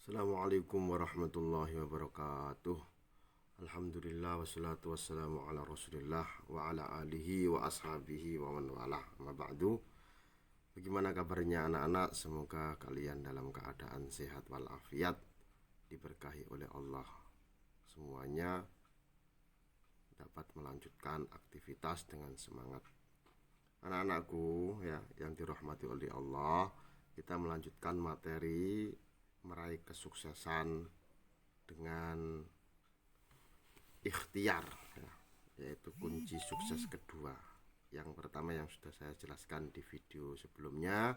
Assalamualaikum warahmatullahi wabarakatuh. Alhamdulillah wassalatu wassalamu ala rasulillah wa ala alihi wa ashabihi wa man walah. Amma ba'du. Bagaimana kabarnya anak-anak? Semoga kalian dalam keadaan sehat walafiat, diberkahi oleh Allah. Semuanya dapat melanjutkan aktivitas dengan semangat. Anak-anakku ya, yang dirahmati oleh Allah, kita melanjutkan materi meraih kesuksesan dengan ikhtiar ya, yaitu kunci sukses kedua. Yang pertama yang sudah saya jelaskan di video sebelumnya,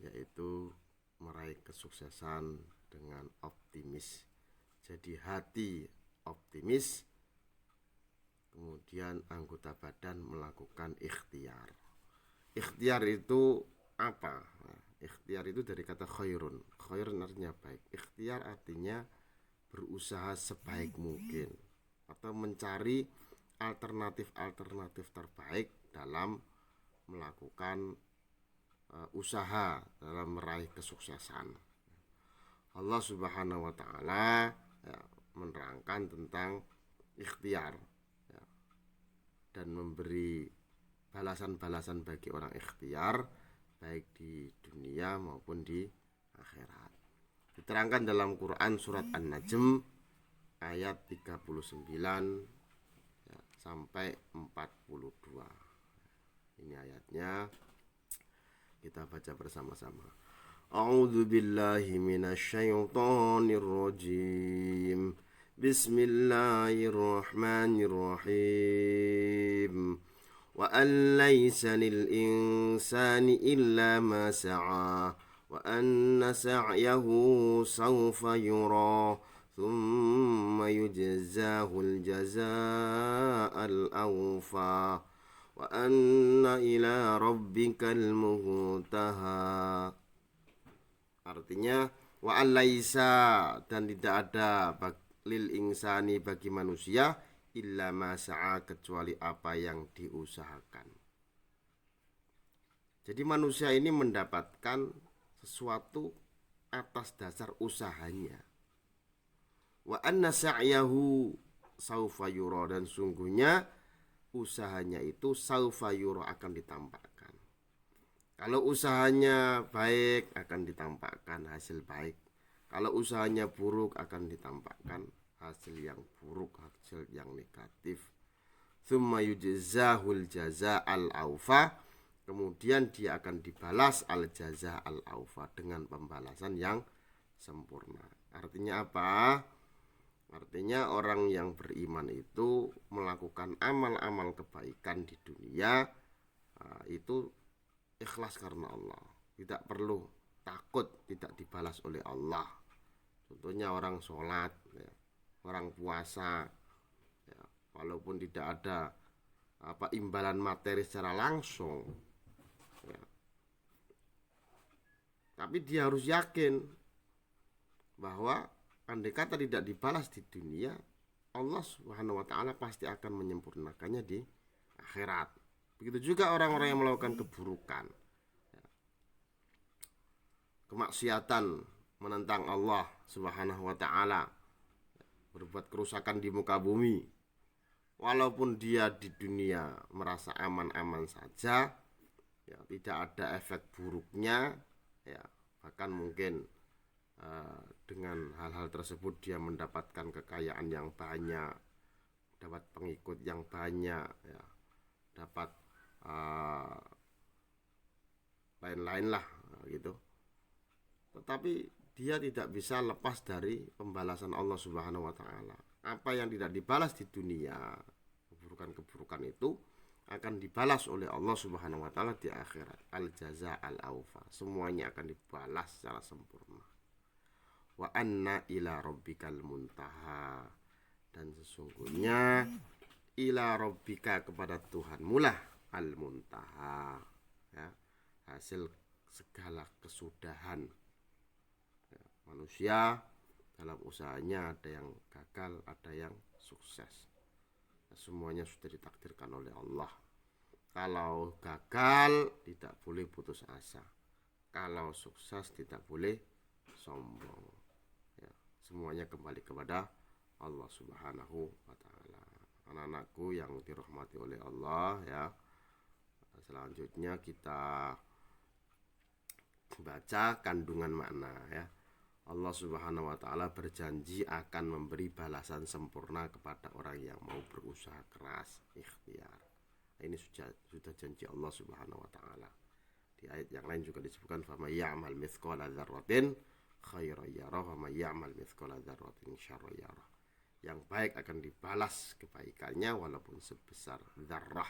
yaitu meraih kesuksesan dengan optimis. Jadi hati optimis, kemudian anggota badan melakukan ikhtiar. Ikhtiar itu apa? Ikhtiar itu dari kata khairun. Khairun artinya baik. Ikhtiar artinya berusaha sebaik mungkin atau mencari alternatif-alternatif terbaik dalam melakukan usaha dalam meraih kesuksesan. Allah Subhanahu wa taala ya, menerangkan tentang ikhtiar ya, dan memberi balasan-balasan bagi orang ikhtiar baik di dunia maupun di akhirat. Diterangkan dalam Quran surat An-Najm ayat 39 ya, sampai 42. Ini ayatnya, kita baca bersama-sama. A'udzu billahi minasyaitonir rajim. Bismillahirrahmanirrahim. وأن ليس للإنسان إلا ما سعى وأن سعيه سوف يرى ثم يجزاه الجزاء الأوفى وأن إلى ربك المنتهى. Artinya wa alaisa, dan tidak ada lil insani bagi manusia illa ma sa'a, kecuali apa yang diusahakan. Jadi manusia ini mendapatkan sesuatu atas dasar usahanya. Wa anna sa'yahu saufa yura, dan sungguhnya usahanya itu saufa yura, akan ditampakkan. Kalau usahanya baik akan ditampakkan hasil baik. Kalau usahanya buruk akan ditampakkan hasil yang buruk, hasil yang negatif. Tsumma yujzahul jaza'al aufa, kemudian dia akan dibalas al jaza'al aufa, dengan pembalasan yang sempurna. Artinya apa? Artinya orang yang beriman itu melakukan amal-amal kebaikan di dunia, itu ikhlas karena Allah, tidak perlu takut tidak dibalas oleh Allah. Contohnya orang sholat ya, orang puasa ya, walaupun tidak ada imbalan materi secara langsung ya, tapi dia harus yakin bahwa andai kata tidak dibalas di dunia, Allah Subhanahu wa taala pasti akan menyempurnakannya di akhirat. Begitu juga orang-orang yang melakukan keburukan ya, kemaksiatan, menentang Allah Subhanahu wa taala, berbuat kerusakan di muka bumi, walaupun dia di dunia merasa aman-aman saja ya, tidak ada efek buruknya ya, bahkan mungkin dengan hal-hal tersebut dia mendapatkan kekayaan yang banyak, dapat pengikut yang banyak ya, dapat lain-lain lah gitu, tetapi dia tidak bisa lepas dari pembalasan Allah Subhanahu wa taala. Apa yang tidak dibalas di dunia, keburukan-keburukan itu akan dibalas oleh Allah Subhanahu wa taala di akhirat. Al jaza al aufa, semuanya akan dibalas secara sempurna. Wa anna ila rabbikal muntaha, dan sesungguhnya ila rabbika, kepada Tuhanmu lah, al muntaha ya, hasil segala kesudahan. Manusia dalam usahanya ada yang gagal, ada yang sukses. Semuanya sudah ditakdirkan oleh Allah. Kalau gagal tidak boleh putus asa, kalau sukses tidak boleh sombong. semuanya kembali kepada Allah Subhanahu wa taala. Anak-anakku yang dirahmati oleh Allah ya. Selanjutnya kita baca kandungan makna ya. Allah Subhanahu wa taala berjanji akan memberi balasan sempurna kepada orang yang mau berusaha keras, ikhtiar. Ini sudah janji Allah Subhanahu wa taala. Di ayat yang lain juga disebutkan faman ya'mal mithqala dzarratin khairan yarah wa may ya'mal mithqala dzarratin syarran yarah. Yang baik akan dibalas kebaikannya walaupun sebesar zarrah.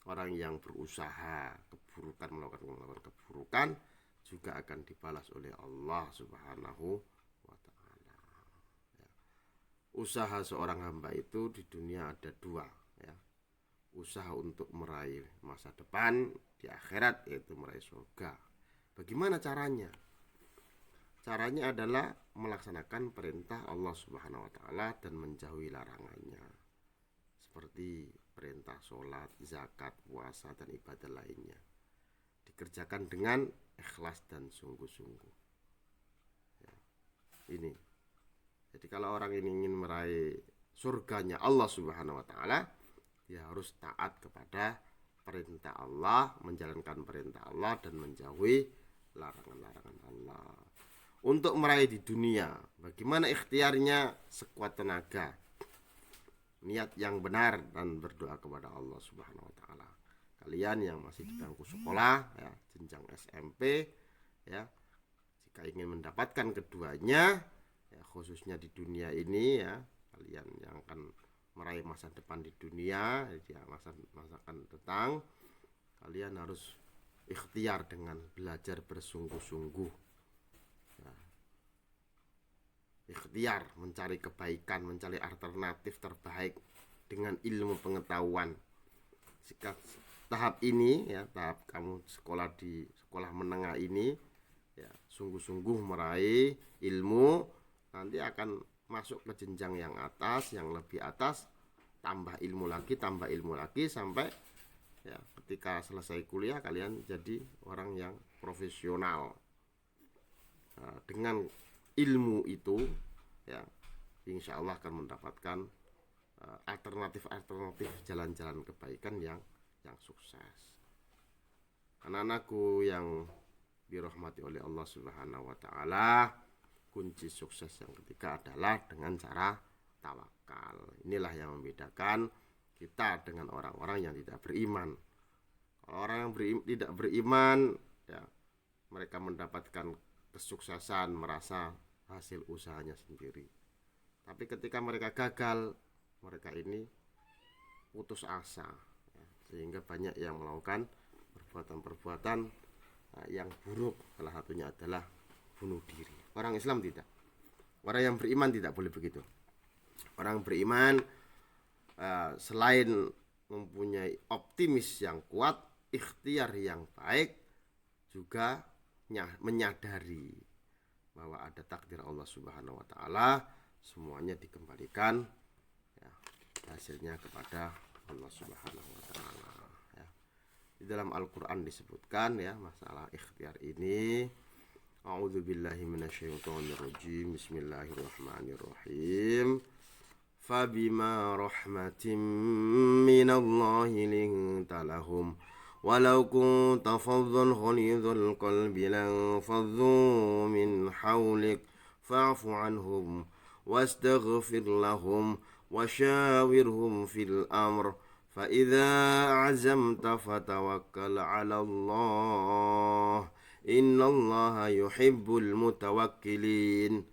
Orang yang berusaha keburukan melakukan keburukan juga akan dibalas oleh Allah Subhanahu wa taala. Ya. Usaha seorang hamba itu di dunia ada dua ya. Usaha untuk meraih masa depan di akhirat, yaitu meraih surga. Bagaimana caranya? Caranya adalah melaksanakan perintah Allah Subhanahu wa taala dan menjauhi larangannya. Seperti perintah sholat, zakat, puasa, dan ibadah lainnya. Dikerjakan dengan ikhlas dan sungguh-sungguh. Ya, ini. Jadi kalau orang ini ingin meraih surganya Allah Subhanahu wa taala, dia harus taat kepada perintah Allah, menjalankan perintah Allah dan menjauhi larangan-larangan Allah. Untuk meraih di dunia, bagaimana ikhtiarnya? Sekuat tenaga, niat yang benar dan berdoa kepada Allah Subhanahu wa taala. Kalian yang masih di bangku sekolah ya, jenjang SMP ya, jika ingin mendapatkan keduanya ya, khususnya di dunia ini ya, kalian yang akan meraih masa depan di dunia ya, masa akan datang, kalian harus ikhtiar dengan belajar bersungguh-sungguh ya. Ikhtiar mencari kebaikan, mencari alternatif terbaik dengan ilmu pengetahuan. Jika tahap ini ya, tahap kamu sekolah di sekolah menengah ini ya, sungguh-sungguh meraih ilmu, nanti akan masuk ke jenjang yang atas, yang lebih atas, tambah ilmu lagi sampai ya, ketika selesai kuliah kalian jadi orang yang profesional. Nah, dengan ilmu itu ya, insya Allah akan mendapatkan alternatif jalan-jalan kebaikan yang sukses. Anak-anakku yang dirahmati oleh Allah Subhanahu wa taala, kunci sukses yang ketiga adalah dengan cara tawakal. Inilah yang membedakan kita dengan orang-orang yang tidak beriman. Orang yang tidak beriman ya, mereka mendapatkan kesuksesan merasa hasil usahanya sendiri. Tapi ketika mereka gagal, mereka ini putus asa ya, sehingga banyak yang melakukan perbuatan-perbuatan yang buruk. Salah satunya adalah bunuh diri. Orang Islam tidak. Orang yang beriman tidak boleh begitu. Orang beriman selain mempunyai optimis yang kuat, ikhtiar yang baik, juga menyadari bahwa ada takdir Allah Subhanahu wa taala, semuanya dikembalikan ya, hasilnya kepada Allah Subhanahu wa taala ya. Di dalam Al-Qur'an disebutkan ya masalah ikhtiar ini. A'udzubillahi minasyaitonirrajim. Bismillahirrahmanirrahim. Fabima rahmatin minallahi linta lahum walau kunta faddan ghalidhal qalbi lanfaddu min hawlik fa'fu anhum wastaghfir lahum washawirhum fil amr fa idza azamta fatawakkal 'ala Allah innallaha yuhibbul mutawakkilin.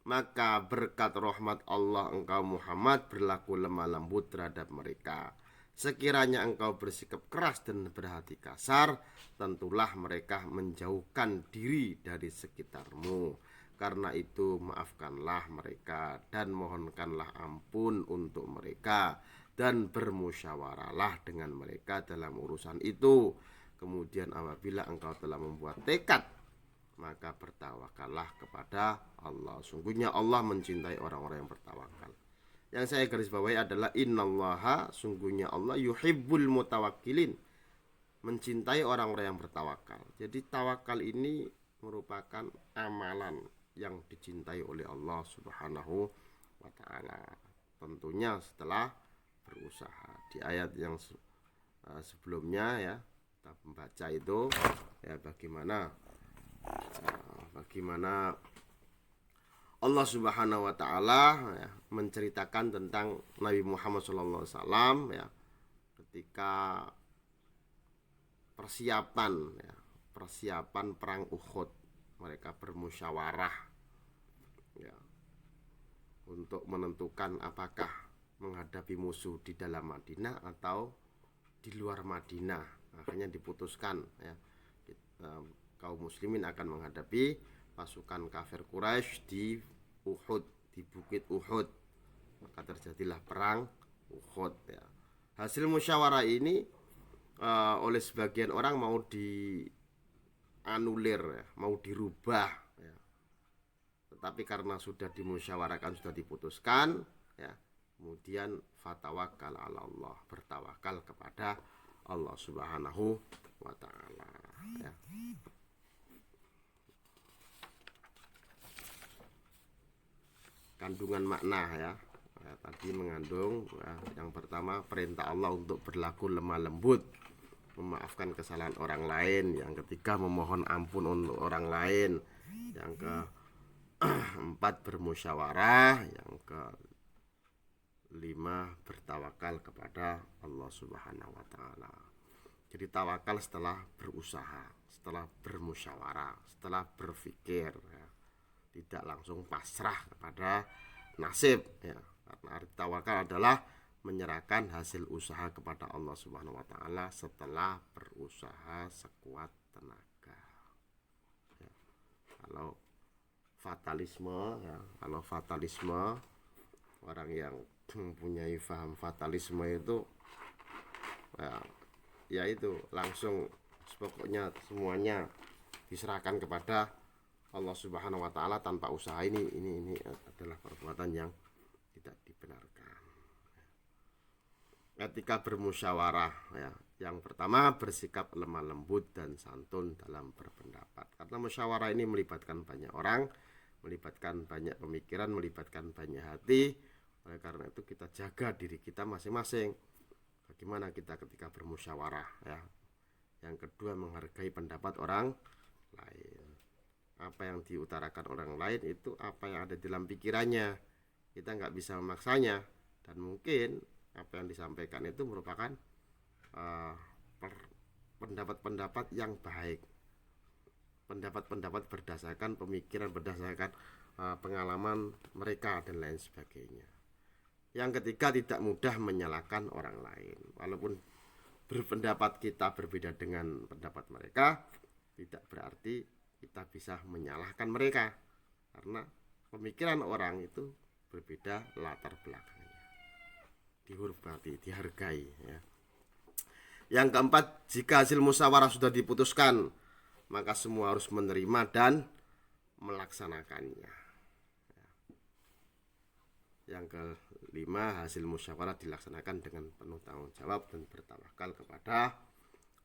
Maka berkat rahmat Allah engkau Muhammad berlaku lemah lembut terhadap mereka. Sekiranya engkau bersikap keras dan berhati kasar, tentulah mereka menjauhkan diri dari sekitarmu. Karena itu maafkanlah mereka dan mohonkanlah ampun untuk mereka, dan bermusyawarahlah dengan mereka dalam urusan itu. Kemudian apabila engkau telah membuat tekad, maka bertawakallah kepada Allah. Sungguhnya Allah mencintai orang-orang yang bertawakal. Yang saya garis bawahi adalah innallaha, sungguhnya Allah yuhibbul mutawakkilin, mencintai orang-orang yang bertawakal. Jadi tawakal ini merupakan amalan yang dicintai oleh Allah Subhanahu wa taala. Tentunya setelah berusaha. Di ayat yang sebelumnya ya kita membaca itu ya bagaimana Allah Subhanahu wa taala ya, menceritakan tentang Nabi Muhammad SAW ya, ketika persiapan perang Uhud, mereka bermusyawarah ya, untuk menentukan apakah menghadapi musuh di dalam Madinah atau di luar Madinah. Akhirnya diputuskan ya, kaum muslimin akan menghadapi pasukan kafir Quraisy di Uhud, di bukit Uhud. Maka terjadilah perang Uhud ya. Hasil musyawarah ini oleh sebagian orang mau dianulir ya, mau dirubah ya. Tetapi karena sudah dimusyawarahkan, sudah diputuskan ya, kemudian fatawakkal ala Allah, bertawakal kepada Allah Subhanahu wa taala ya. Kandungan makna ya, tadi mengandung ya, yang pertama perintah Allah untuk berlaku lemah lembut, memaafkan kesalahan orang lain. Yang ketiga memohon ampun untuk orang lain. Yang keempat bermusyawarah. Yang kelima bertawakal kepada Allah Subhanahu wa taala. Jadi tawakal setelah berusaha, setelah bermusyawarah, setelah berpikir ya. Tidak langsung pasrah kepada nasib ya. Karena arti tawakal adalah menyerahkan hasil usaha kepada Allah Subhanahu wa taala setelah berusaha sekuat tenaga ya. Kalau fatalisme orang yang mempunyai paham fatalisme itu ya itu langsung pokoknya semuanya diserahkan kepada Allah Subhanahu wa taala tanpa usaha. Ini adalah perbuatan yang tidak dibenarkan. Ketika bermusyawarah ya, yang pertama bersikap lemah lembut dan santun dalam berpendapat. Karena musyawarah ini melibatkan banyak orang, melibatkan banyak pemikiran, melibatkan banyak hati. Oleh karena itu kita jaga diri kita masing-masing. Bagaimana kita ketika bermusyawarah ya. Yang kedua menghargai pendapat orang lain. Apa yang diutarakan orang lain itu apa yang ada dalam pikirannya. Kita nggak bisa memaksanya, dan mungkin apa yang disampaikan itu merupakan pendapat-pendapat yang baik, pendapat-pendapat berdasarkan pemikiran, berdasarkan pengalaman mereka dan lain sebagainya. Yang ketiga tidak mudah menyalahkan orang lain. Walaupun berpendapat kita berbeda dengan pendapat mereka, tidak berarti kita bisa menyalahkan mereka, karena pemikiran orang itu berbeda latar belakangnya, dihormati, dihargai ya. Yang keempat, jika hasil musyawarah sudah diputuskan, maka semua harus menerima dan melaksanakannya ya. Yang kelima, hasil musyawarah dilaksanakan dengan penuh tanggung jawab dan bertawakal kepada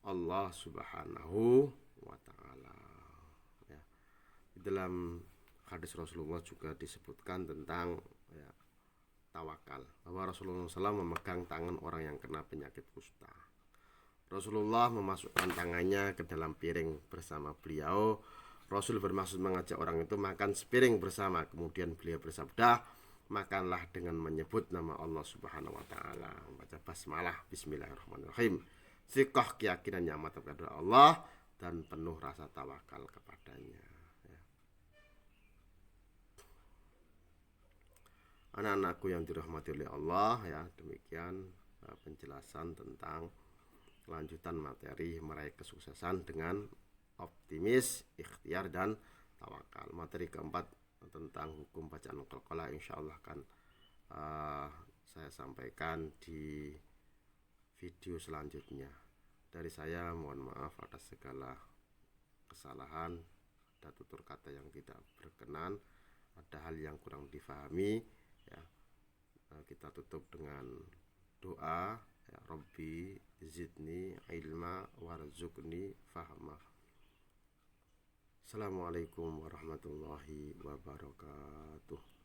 Allah Subhanahu wa taala. Dalam hadis Rasulullah juga disebutkan tentang ya, tawakal, bahwa Rasulullah SAW memegang tangan orang yang kena penyakit kusta. Rasulullah memasukkan tangannya ke dalam piring bersama beliau. Rasul bermaksud mengajak orang itu makan sepiring bersama. Kemudian beliau bersabda, makanlah dengan menyebut nama Allah Subhanahu wa taala, membaca basmalah, bismillahirrahmanirrahim. Thiqah, keyakinan yang mantap kepada Allah dan penuh rasa tawakal kepadanya. Anak-anakku yang dirahmati oleh Allah ya, demikian penjelasan tentang kelanjutan materi meraih kesuksesan dengan optimis, ikhtiar dan tawakal. Materi keempat tentang hukum bacaan qalqalah insyaallah akan saya sampaikan di video selanjutnya. Dari saya mohon maaf atas segala kesalahan, ada tutur kata yang tidak berkenan, ada hal yang kurang difahami ya. Kita tutup dengan doa ya, Rabbi zidni ilma warzuqni fahma. Assalamualaikum warahmatullahi wabarakatuh.